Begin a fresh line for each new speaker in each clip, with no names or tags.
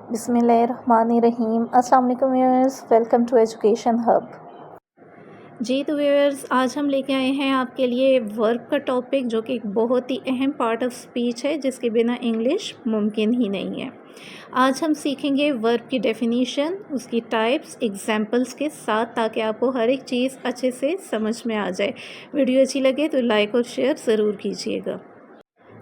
बिस्मिल्लाहिर्रहमानिर्रहीम। अस्सलाम वालेकुम viewers, welcome to education hub. जी तो व्यूअर्स, आज हम लेके आए हैं आपके लिए वर्ब का टॉपिक, जो कि एक बहुत ही अहम पार्ट ऑफ स्पीच है, जिसके बिना इंग्लिश मुमकिन ही नहीं है। आज हम सीखेंगे वर्ब की डेफिनीशन, उसकी टाइप्स, एग्जांपल्स के साथ, ताकि आपको हर एक चीज़ अच्छे से समझ में आ जाए। वीडियो अच्छी लगे तो लाइक और शेयर ज़रूर कीजिएगा।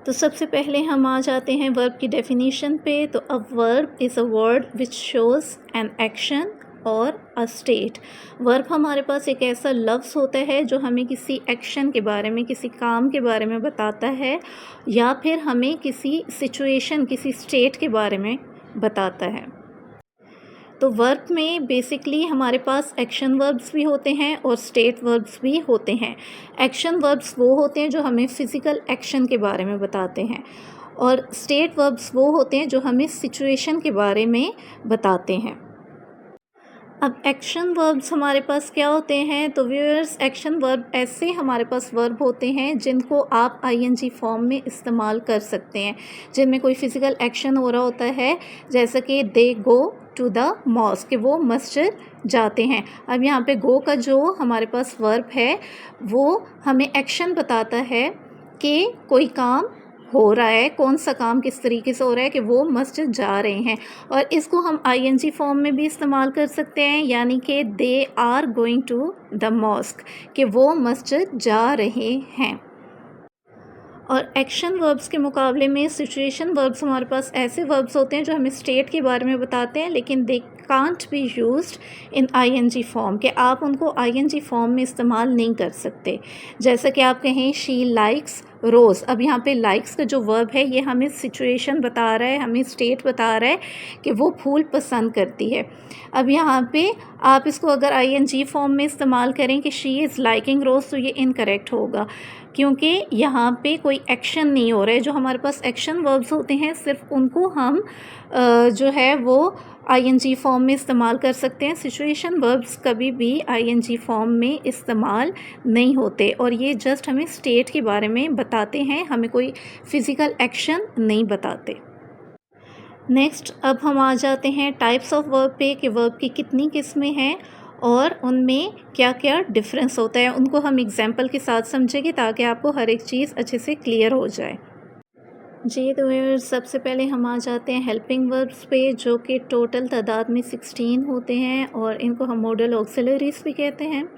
तो सबसे पहले हम आ जाते हैं वर्ब की डेफिनीशन पे। तो a verb is a word which shows an action और अ स्टेट। वर्ब हमारे पास एक ऐसा लफ्ज़ होता है जो हमें किसी एक्शन के बारे में, किसी काम के बारे में बताता है, या फिर हमें किसी सिचुएशन, किसी स्टेट के बारे में बताता है। तो वर्ब में बेसिकली हमारे पास एक्शन वर्ब्स भी होते हैं और स्टेट वर्ब्स भी होते हैं। एक्शन वर्ब्स वो होते हैं जो हमें फ़िज़िकल एक्शन के बारे में बताते हैं, और स्टेट वर्ब्स वो होते हैं जो हमें सिचुएशन के बारे में बताते हैं। अब एक्शन वर्ब्स हमारे पास क्या होते हैं? तो व्यूअर्स, एक्शन वर्ब ऐसे हमारे पास वर्ब होते हैं जिनको आप आईएनजी फॉर्म में इस्तेमाल कर सकते हैं, जिनमें कोई फ़िज़िकल एक्शन हो रहा होता है, जैसे कि दे गो टू द मॉस्क, कि वो मस्जिद जाते हैं। अब यहाँ पे गो का जो हमारे पास वर्ब है, वो हमें एक्शन बताता है कि कोई काम हो रहा है, कौन सा काम किस तरीके से हो रहा है, कि वो मस्जिद जा रहे हैं। और इसको हम आईएनजी फॉर्म में भी इस्तेमाल कर सकते हैं, यानी कि they are going to the mosque, कि वो मस्जिद जा रहे हैं। और एक्शन वर्ब्स के मुकाबले में सिचुएशन वर्ब्स हमारे पास ऐसे वर्ब्स होते हैं जो हमें स्टेट के बारे में बताते हैं, लेकिन they can't be used in ING form, कि आप उनको आईएनजी फॉर्म में इस्तेमाल नहीं कर सकते। जैसे कि आप कहें शी लाइक्स रोज़। अब यहाँ पे लाइक्स का जो वर्ब है, ये हमें सिचुएशन बता रहा है, हमें स्टेट बता रहा है कि वो फूल पसंद करती है। अब यहाँ पे आप इसको अगर आईएनजी फॉर्म में इस्तेमाल करें कि शी इज़ लाइकिंग रोज़, तो ये इनकरेक्ट होगा, क्योंकि यहाँ पे कोई एक्शन नहीं हो रहा है। जो हमारे पास एक्शन वर्ब्स होते हैं, सिर्फ उनको हम जो है वो आईएनजी फॉर्म में इस्तेमाल कर सकते हैं। सिचुएशन वर्ब्स कभी भी आईएनजी फॉर्म में इस्तेमाल नहीं होते, और ये जस्ट हमें स्टेट के बारे में बताते हैं, हमें कोई फ़िज़िकल एक्शन नहीं बताते। नेक्स्ट, अब हम आ जाते हैं टाइप्स ऑफ वर्ब पे, कि वर्ब की कितनी किस्में हैं और उनमें क्या क्या डिफरेंस होता है। उनको हम एग्जांपल के साथ समझेंगे, ताकि आपको हर एक चीज़ अच्छे से क्लियर हो जाए। जी तो सबसे पहले हम आ जाते हैं हेल्पिंग वर्ब्स पे, जो कि टोटल तादाद में 16 होते हैं, और इनको हम मॉडल ऑक्सिलरीज भी कहते हैं।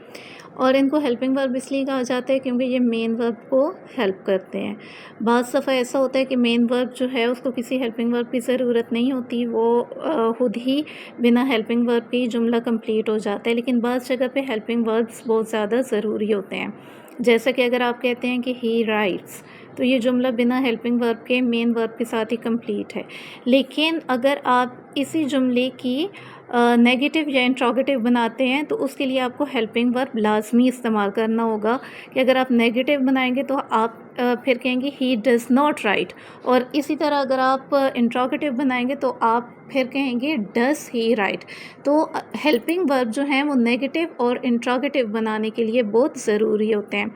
और इनको हेल्पिंग वर्ब इसलिए कहा जाता है क्योंकि ये मेन वर्ब को हेल्प करते हैं। बाज़ दफ़ा ऐसा होता है कि मेन वर्ब जो है, उसको किसी हेल्पिंग वर्ब की ज़रूरत नहीं होती, वो खुद ही बिना हेल्पिंग वर्ब के ही जुमला कंप्लीट हो जाता है। लेकिन बाज़ जगह पे हेल्पिंग वर्ब्स बहुत ज़्यादा ज़रूरी होते हैं। जैसा कि अगर आप कहते हैं कि ही राइट्स, तो ये जुमला बिना हेल्पिंग वर्ब के मेन वर्ब के साथ ही कंप्लीट है। लेकिन अगर आप इसी जुमले की नेगेटिव या इंट्रोगेटिव बनाते हैं, तो उसके लिए आपको हेल्पिंग वर्ब लाजमी इस्तेमाल करना होगा। कि अगर आप नेगेटिव बनाएंगे तो आप फिर कहेंगे ही डज़ नॉट राइट, और इसी तरह अगर आप इंट्रोगेटिव बनाएंगे तो आप फिर कहेंगे डज़ ही राइट। तो हेल्पिंग वर्ब जो हैं वो नेगेटिव और इंट्रोगेटिव बनाने के लिए बहुत ज़रूरी होते हैं।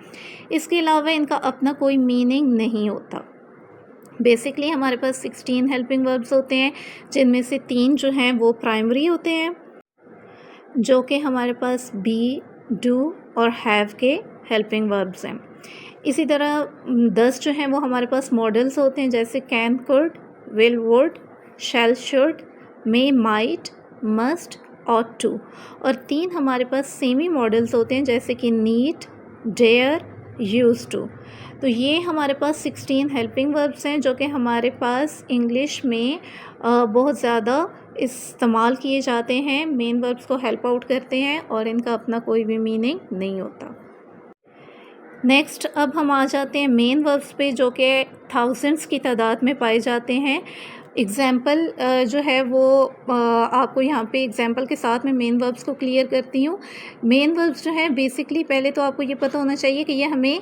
इसके अलावा इनका अपना कोई मीनिंग नहीं होता। बेसिकली हमारे पास 16 हेल्पिंग वर्ब्स होते हैं, जिनमें से 3 जो हैं वो प्राइमरी होते हैं, जो कि हमारे पास बी, डू और हैव के हेल्पिंग वर्ब्स हैं। इसी तरह 10 जो हैं वो हमारे पास मॉडल्स होते हैं, जैसे can, could, will, would, shall, should, may, might, must और टू। और 3 हमारे पास सेमी मॉडल्स होते हैं, जैसे कि नीड, डेयर, यूज टू। तो ये हमारे पास 16 हेल्पिंग वर्ब्स हैं, जो कि हमारे पास इंग्लिश में बहुत ज़्यादा इस्तेमाल किए जाते हैं, मेन वर्ब्स को हेल्प आउट करते हैं, और इनका अपना कोई भी मीनिंग नहीं होता। नेक्स्ट, अब हम आ जाते हैं मेन वर्ब्स पे, जो कि थाउजेंड्स की तादाद में पाए जाते हैं। एग्ज़ाम्पल जो है वो आपको यहाँ पे एग्ज़ाम्पल के साथ मैं मेन वर्ब्स को क्लियर करती हूँ। मेन वर्ब्स जो हैं, बेसिकली पहले तो आपको ये पता होना चाहिए कि ये हमें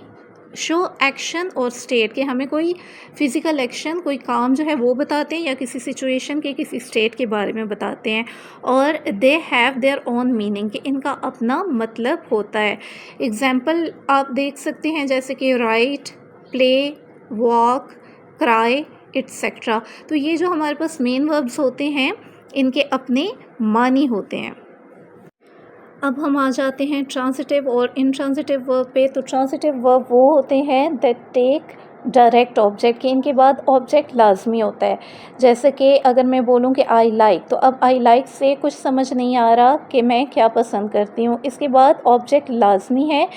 शो एक्शन और स्टेट, के हमें कोई फ़िज़िकल एक्शन, कोई काम जो है वो बताते हैं, या किसी सिचुएशन के, किसी स्टेट के बारे में बताते हैं। और they have their own meaning, कि इनका अपना मतलब होता है। एग्ज़ाम्पल आप देख सकते हैं, जैसे कि right, play, walk, cry, etcetera. तो ये जो हमारे पास मेन वर्ब्स होते हैं, इनके अपने मानी होते हैं। अब हम आ जाते हैं ट्रांसिटिव और इनट्रांसिटिव वर्ब पे। तो ट्रांसिटिव वर्ब वो होते हैं दैट टेक डायरेक्ट ऑब्जेक्ट, कि इनके बाद ऑब्जेक्ट लाजमी होता है। जैसे कि अगर मैं बोलूँ कि आई लाइक, तो अब आई लाइक से कुछ समझ नहीं आ रहा कि मैं क्या पसंद करती हूँ, इसके बाद ऑब्जेक्ट लाजमी है।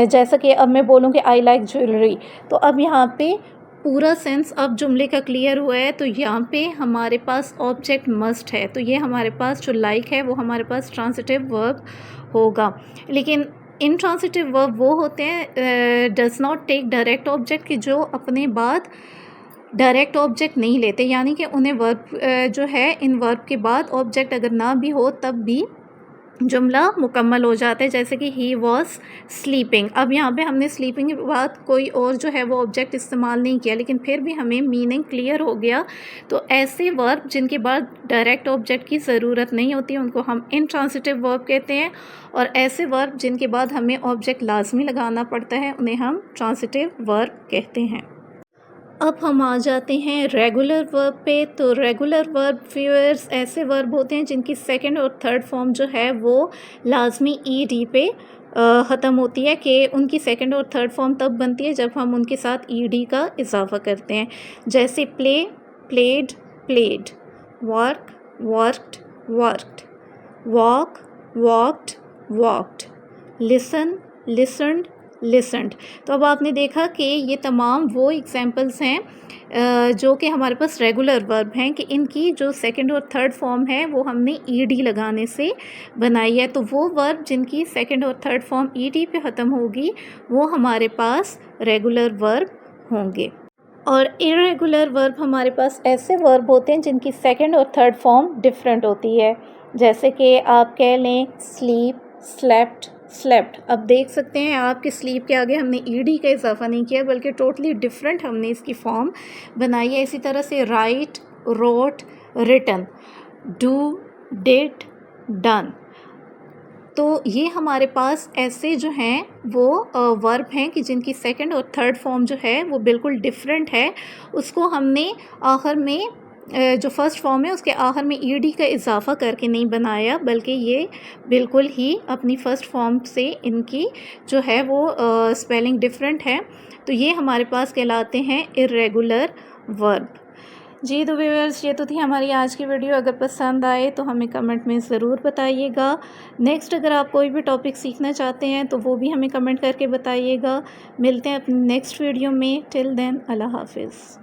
जैसा कि अब मैं बोलूँ कि आई लाइक ज्वेलरी, तो अब यहाँ पे पूरा सेंस अब जुमले का क्लियर हुआ है। तो यहाँ पे हमारे पास ऑब्जेक्ट मस्ट है, तो ये हमारे पास जो लाइक है वो हमारे पास ट्रांसिटिव वर्ब होगा। लेकिन इनट्रांसिटिव वर्ब वो होते हैं does not take direct object, कि जो अपने बाद डायरेक्ट ऑब्जेक्ट नहीं लेते, यानी कि उन्हें वर्ब जो है इन वर्ब के बाद ऑब्जेक्ट अगर ना भी हो तब भी जुमला मुकम्मल हो जाता है। जैसे कि ही वॉज स्लीपिंग, अब यहाँ पे हमने स्लीपिंग के बाद कोई और जो है वो ऑब्जेक्ट इस्तेमाल नहीं किया, लेकिन फिर भी हमें मीनिंग क्लियर हो गया। तो ऐसे वर्ब जिनके बाद डायरेक्ट ऑब्जेक्ट की ज़रूरत नहीं होती उनको हम इनट्रांसिटिव वर्ब कहते हैं, और ऐसे वर्ब जिनके बाद हमें ऑब्जेक्ट लाजमी लगाना पड़ता है उन्हें हम ट्रांसिटिव वर्ब कहते हैं। अब हम आ जाते हैं रेगुलर वर्ब पे। तो रेगुलर वर्ब व्यूअर्स ऐसे वर्ब होते हैं जिनकी सेकंड और थर्ड फॉर्म जो है वो लाजमी ईडी पे ख़त्म होती है, कि उनकी सेकंड और थर्ड फॉर्म तब बनती है जब हम उनके साथ ईडी का इजाफा करते हैं। जैसे play, played, played, work, worked, worked, walk, walked, walked, listen, listened, listened. तो अब आपने देखा कि ये तमाम वो एग्जांपल्स हैं जो कि हमारे पास रेगुलर वर्ब हैं, कि इनकी जो सेकंड और थर्ड फॉर्म है वो हमने ईडी लगाने से बनाई है। तो वो वर्ब जिनकी सेकंड और थर्ड फॉर्म ईडी पे ख़त्म होगी वो हमारे पास रेगुलर वर्ब होंगे। और इरेगुलर वर्ब हमारे पास ऐसे वर्ब होते हैं जिनकी सेकंड और थर्ड फॉर्म डिफरेंट होती है। जैसे कि आप कह लें स्लीप, स्लेप्ट, स्लेप्ट। अब देख सकते हैं आपके स्लीप के आगे हमने ईडी का इजाफा नहीं किया बल्कि टोटली डिफरेंट हमने इसकी फॉर्म बनाई है। इसी तरह से write, wrote, written, do, did, done. तो ये हमारे पास ऐसे जो हैं वो वर्ब हैं कि जिनकी सेकंड और थर्ड फॉर्म जो है वो बिल्कुल डिफरेंट है। उसको हमने आखिर में जो फर्स्ट फॉर्म है उसके आखिर में ईडी का इजाफा करके नहीं बनाया, बल्कि ये बिल्कुल ही अपनी फ़र्स्ट फॉर्म से इनकी जो है वो स्पेलिंग डिफरेंट है। तो ये हमारे पास कहलाते हैं इर्रेगुलर वर्ब। जी तो व्यूअर्स, ये तो थी हमारी आज की वीडियो। अगर पसंद आए तो हमें कमेंट में ज़रूर बताइएगा। नेक्स्ट अगर आप कोई भी टॉपिक सीखना चाहते हैं तो वो भी हमें कमेंट करके बताइएगा। मिलते हैं अपनी नेक्स्ट वीडियो में। टिल देन अल्लाह हाफिज़।